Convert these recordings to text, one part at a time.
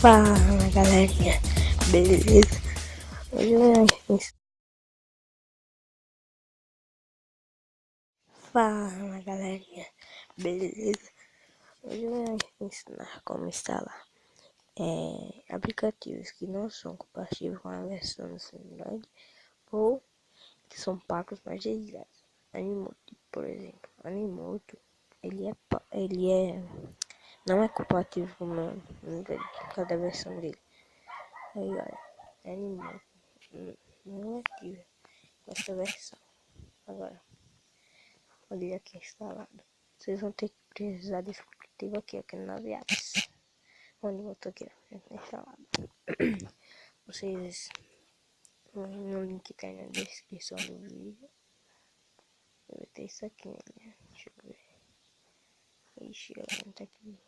Fala galerinha, beleza? Fala galerinha, beleza? Hoje eu vou ensinar como instalar aplicativos que não são compatíveis com a versão do Android ou que são pagos mas desligados. Animoto, por exemplo, Animoto não é compatível com o meu Android, cada versão dele. Aí olha, Animoto não é ativa essa versão. Agora, quando ele aqui é instalado, vocês vão ter que precisar desse aplicativo aqui, no 9 apps. Onde eu tô aqui, instalado. Vocês vão no link que tá aí na descrição do vídeo. Vai ter isso aqui, né? Deixa eu ver. Ixi, não tá aqui.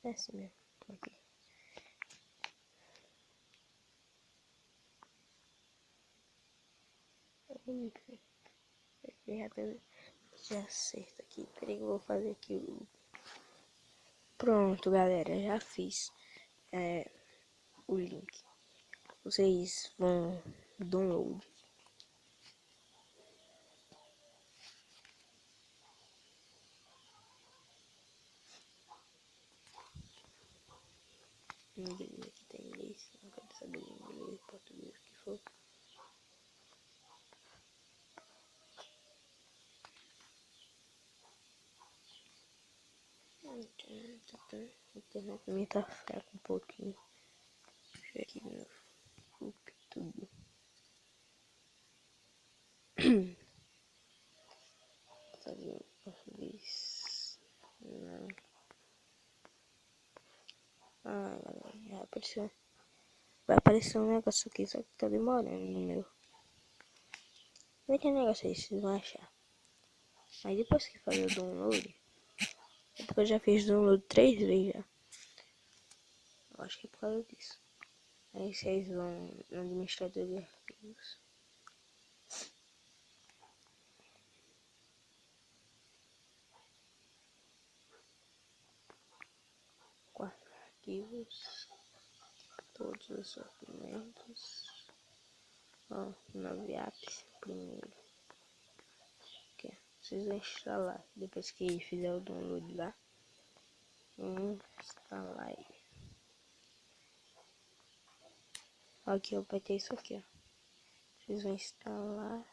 É assim mesmo. Aqui. Já acerta aqui. Peraí que eu vou fazer aqui o... Pronto, galera. Já fiz o link. Vocês vão download. Inglês, aqui tem inglês. Não quero saber inglês, português, o que for. A internet minha tá fraca um pouquinho. Deixa eu aqui no tudo. Fazer português. Não. Ah, galera, já apareceu. Vai aparecer um negócio aqui, só que tá demorando no meu. Vai ter negócio aí, vocês vão achar. Aí depois que fazer o download, é porque eu já fiz download 3 vezes já. Eu acho que é por causa disso. Aí vocês vão no administrador de arquivos. Quatro arquivos. Todos os documentos. Ó, 9 apps primeiro. Aqui, vocês vão instalar. Depois que fizer o download lá. Instalar aí. Aqui eu vai ter isso aqui, ó. Vocês vão instalar.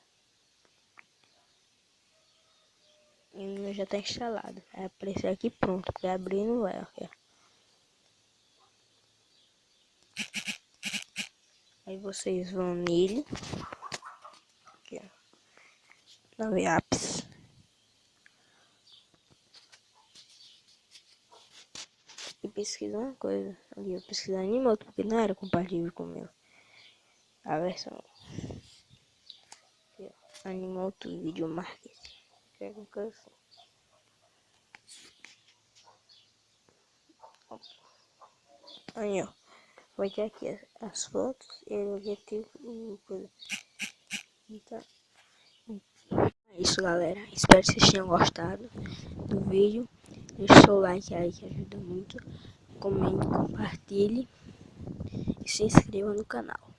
E o meu já tá instalado. Vai aparecer aqui pronto. Pra abrir não vai, ó. Aí vocês vão nele. Aqui, ó. 9 apps. E pesquisa uma coisa. Ali eu pesquisar Animoto, porque não era compatível com o meu. A versão. Aqui, ó. Animoto Video Marketing. Que é uma coisa assim. Aí, ó. Vai ter aqui as fotos e o objetivo. Então, é isso, galera. Espero que vocês tenham gostado do vídeo. Deixe seu like aí que ajuda muito. Comente, compartilhe e se inscreva no canal.